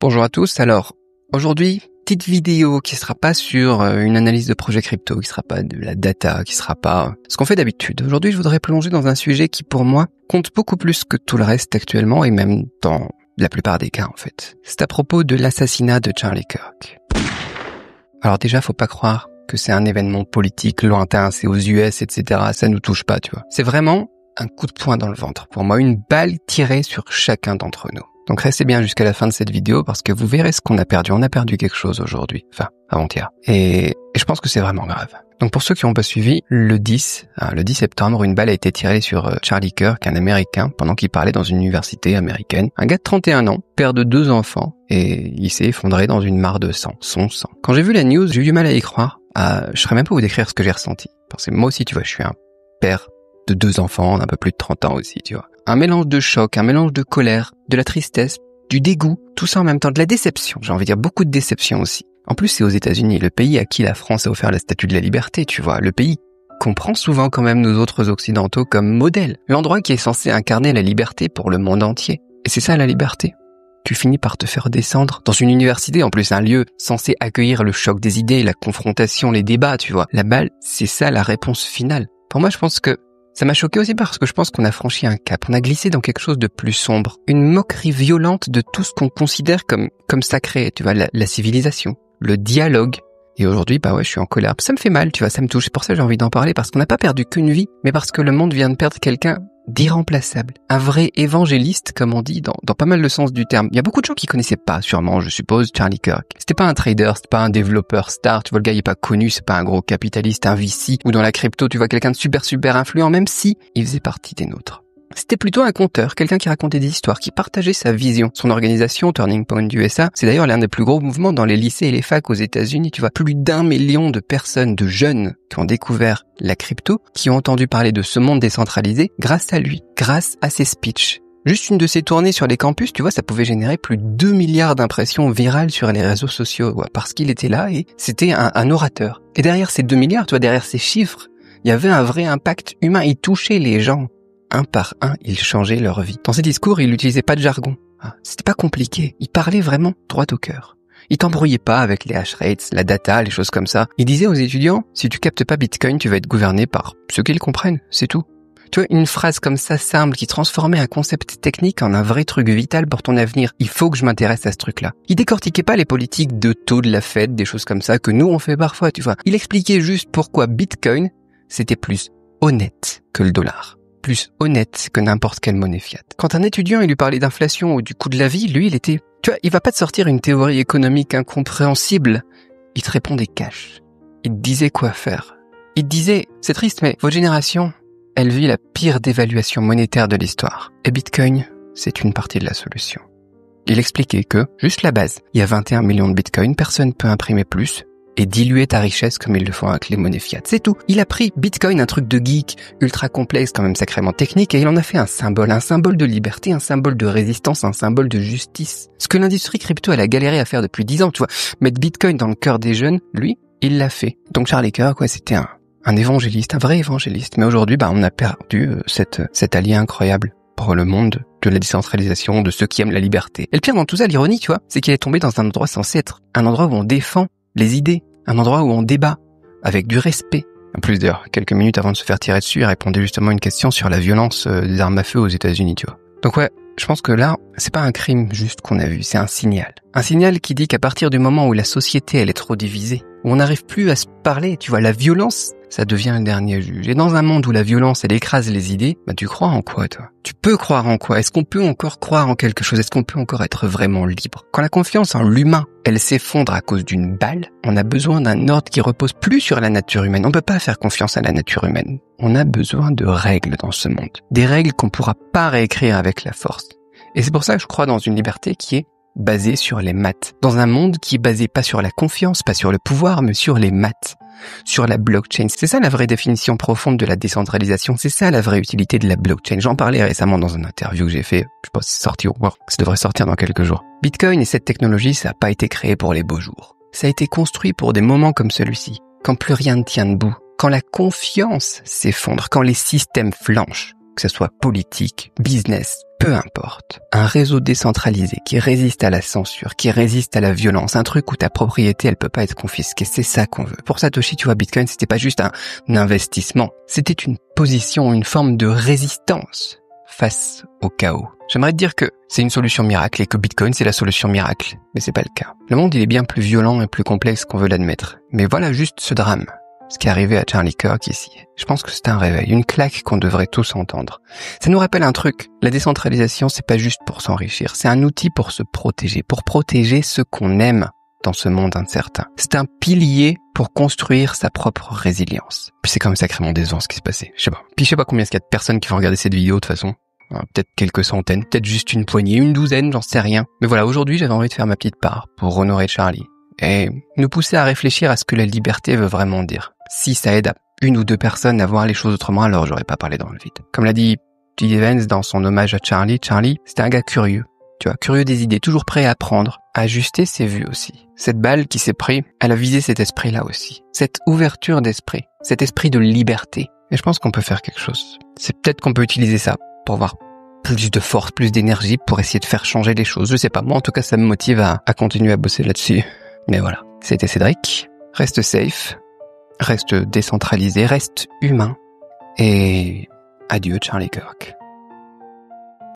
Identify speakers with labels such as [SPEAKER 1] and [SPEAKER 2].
[SPEAKER 1] Bonjour à tous. Alors, aujourd'hui, petite vidéo qui sera pas sur une analyse de projet crypto, qui sera pas de la data, qui sera pas ce qu'on fait d'habitude. Aujourd'hui, je voudrais plonger dans un sujet qui, pour moi, compte beaucoup plus que tout le reste actuellement et même dans la plupart des cas, en fait. C'est à propos de l'assassinat de Charlie Kirk. Alors déjà, faut pas croire que c'est un événement politique lointain, c'est aux US, etc. Ça nous touche pas, tu vois. C'est vraiment un coup de poing dans le ventre. Pour moi, une balle tirée sur chacun d'entre nous. Donc restez bien jusqu'à la fin de cette vidéo parce que vous verrez ce qu'on a perdu. On a perdu quelque chose aujourd'hui, enfin avant-hier. Et je pense que c'est vraiment grave. Donc pour ceux qui n'ont pas suivi, le 10 septembre, une balle a été tirée sur Charlie Kirk, un Américain, pendant qu'il parlait dans une université américaine. Un gars de 31 ans, père de 2 enfants, et il s'est effondré dans une mare de sang, son sang. Quand j'ai vu la news, j'ai eu du mal à y croire. Je saurais même pas vous décrire ce que j'ai ressenti. Parce que moi aussi, tu vois, je suis un père de 2 enfants, d'un peu plus de 30 ans aussi, tu vois. Un mélange de choc, un mélange de colère, de la tristesse, du dégoût, tout ça en même temps, de la déception. J'ai envie de dire beaucoup de déception aussi. En plus, c'est aux États-Unis, le pays à qui la France a offert la statue de la liberté, tu vois. Le pays qu'on prend souvent quand même nous autres occidentaux comme modèle. L'endroit qui est censé incarner la liberté pour le monde entier. Et c'est ça la liberté. Tu finis par te faire descendre dans une université, en plus un lieu censé accueillir le choc des idées, la confrontation, les débats, tu vois. La balle, c'est ça la réponse finale. Pour moi, je pense que ça m'a choqué aussi parce que je pense qu'on a franchi un cap, on a glissé dans quelque chose de plus sombre, une moquerie violente de tout ce qu'on considère comme sacré, tu vois, la civilisation, le dialogue. Et aujourd'hui, je suis en colère. Ça me fait mal, tu vois, ça me touche. C'est pour ça que j'ai envie d'en parler, parce qu'on n'a pas perdu qu'une vie, mais parce que le monde vient de perdre quelqu'un d'irremplaçable. Un vrai évangéliste, comme on dit, dans pas mal de sens du terme. Il y a beaucoup de gens qui connaissaient pas, sûrement, je suppose, Charlie Kirk. C'était pas un trader, c'était pas un développeur star, tu vois, le gars il est pas connu, c'est pas un gros capitaliste, un VC, ou dans la crypto, tu vois, quelqu'un de super influent, même si il faisait partie des nôtres. C'était plutôt un conteur, quelqu'un qui racontait des histoires, qui partageait sa vision. Son organisation, Turning Point USA, c'est d'ailleurs l'un des plus gros mouvements dans les lycées et les facs aux États-Unis. Tu vois, plus d'1 million de personnes, de jeunes, qui ont découvert la crypto, qui ont entendu parler de ce monde décentralisé grâce à lui, grâce à ses speeches. Juste une de ses tournées sur les campus, tu vois, ça pouvait générer plus de 2 milliards d'impressions virales sur les réseaux sociaux, ouais, parce qu'il était là et c'était un orateur. Et derrière ces 2 milliards, tu vois, derrière ces chiffres, il y avait un vrai impact humain, il touchait les gens. Un par un, il changeait leur vie. Dans ses discours, il n'utilisait pas de jargon. C'était pas compliqué. Il parlait vraiment droit au cœur. Il t'embrouillait pas avec les hash rates, la data, les choses comme ça. Il disait aux étudiants, si tu captes pas Bitcoin, tu vas être gouverné par ceux qui le comprennent. C'est tout. Tu vois, une phrase comme ça simple qui transformait un concept technique en un vrai truc vital pour ton avenir. Il faut que je m'intéresse à ce truc-là. Il décortiquait pas les politiques de taux de la Fed, des choses comme ça que nous on fait parfois, tu vois. Il expliquait juste pourquoi Bitcoin, c'était plus honnête que le dollar. Plus honnête que n'importe quelle monnaie fiat. Quand un étudiant il lui parlait d'inflation ou du coût de la vie, lui il était... Tu vois, il va pas te sortir une théorie économique incompréhensible. Il te répondait cash. Il te disait quoi faire. Il te disait, c'est triste mais votre génération, elle vit la pire dévaluation monétaire de l'histoire. Et Bitcoin, c'est une partie de la solution. Il expliquait que, juste la base, il y a 21 millions de Bitcoin, personne peut imprimer plus et diluer ta richesse comme ils le font avec les monnaies fiat. C'est tout. Il a pris Bitcoin, un truc de geek, ultra complexe, quand même sacrément technique, et il en a fait un symbole de liberté, un symbole de résistance, un symbole de justice. Ce que l'industrie crypto, elle a galéré à faire depuis 10 ans, tu vois. Mettre Bitcoin dans le cœur des jeunes, lui, il l'a fait. Donc Charlie Kirk, c'était un évangéliste, un vrai évangéliste. Mais aujourd'hui, on a perdu cet allié incroyable pour le monde de la décentralisation, de ceux qui aiment la liberté. Et le pire dans tout ça, l'ironie, tu vois, c'est qu'il est tombé dans un endroit censé être un endroit où on défend les idées, un endroit où on débat, avec du respect. En plus d'ailleurs, quelques minutes avant de se faire tirer dessus, il répondait justement à une question sur la violence des armes à feu aux États-Unis, tu vois. Donc ouais, je pense que là, c'est pas un crime juste qu'on a vu, c'est un signal. Un signal qui dit qu'à partir du moment où la société, elle est trop divisée, où on n'arrive plus à se parler, tu vois, la violence, ça devient le dernier juge. Et dans un monde où la violence, elle écrase les idées, tu crois en quoi, toi? Tu peux croire en quoi? Est-ce qu'on peut encore croire en quelque chose? Est-ce qu'on peut encore être vraiment libre? Quand la confiance en l'humain, elle s'effondre à cause d'une balle, on a besoin d'un ordre qui repose plus sur la nature humaine. On peut pas faire confiance à la nature humaine. On a besoin de règles dans ce monde. Des règles qu'on pourra pas réécrire avec la force. Et c'est pour ça que je crois dans une liberté qui est basée sur les maths. Dans un monde qui est basé pas sur la confiance, pas sur le pouvoir, mais sur les maths. Sur la blockchain. C'est ça la vraie définition profonde de la décentralisation. C'est ça la vraie utilité de la blockchain. J'en parlais récemment dans une interview que j'ai fait. Je sais pas si c'est sorti ou pas. Ça devrait sortir dans quelques jours. Bitcoin et cette technologie, ça n'a pas été créé pour les beaux jours. Ça a été construit pour des moments comme celui-ci. Quand plus rien ne tient debout. Quand la confiance s'effondre. Quand les systèmes flanchent. Que ce soit politique, business, peu importe, un réseau décentralisé qui résiste à la censure, qui résiste à la violence, un truc où ta propriété elle peut pas être confisquée, c'est ça qu'on veut. Pour Satoshi, tu vois, Bitcoin c'était pas juste un investissement, c'était une position, une forme de résistance face au chaos. J'aimerais te dire que c'est une solution miracle et que Bitcoin c'est la solution miracle, mais c'est pas le cas. Le monde il est bien plus violent et plus complexe qu'on veut l'admettre. Mais voilà juste ce drame. Ce qui est arrivé à Charlie Kirk ici. Je pense que c'est un réveil, une claque qu'on devrait tous entendre. Ça nous rappelle un truc. La décentralisation, c'est pas juste pour s'enrichir. C'est un outil pour se protéger, pour protéger ceux qu'on aime dans ce monde incertain. C'est un pilier pour construire sa propre résilience. Puis c'est quand même sacrément décevant ce qui s'est passé. Je sais pas. Puis je sais pas combien il y a de personnes qui vont regarder cette vidéo de toute façon. Peut-être quelques centaines, peut-être juste une poignée, une douzaine, j'en sais rien. Mais voilà, aujourd'hui, j'avais envie de faire ma petite part pour honorer Charlie. Et nous pousser à réfléchir à ce que la liberté veut vraiment dire. Si ça aide à une ou deux personnes à voir les choses autrement, alors j'aurais pas parlé dans le vide. Comme l'a dit J.D. Vance dans son hommage à Charlie, c'était un gars curieux. Tu vois, curieux des idées, toujours prêt à apprendre, à ajuster ses vues aussi. Cette balle qui s'est prise, elle a visé cet esprit-là aussi. Cette ouverture d'esprit, cet esprit de liberté. Et je pense qu'on peut faire quelque chose. C'est peut-être qu'on peut utiliser ça pour avoir plus de force, plus d'énergie, pour essayer de faire changer les choses. Je sais pas, moi en tout cas ça me motive à continuer à bosser là-dessus. Mais voilà, c'était Cédric. Reste safe, reste décentralisé, reste humain. Et adieu Charlie Kirk.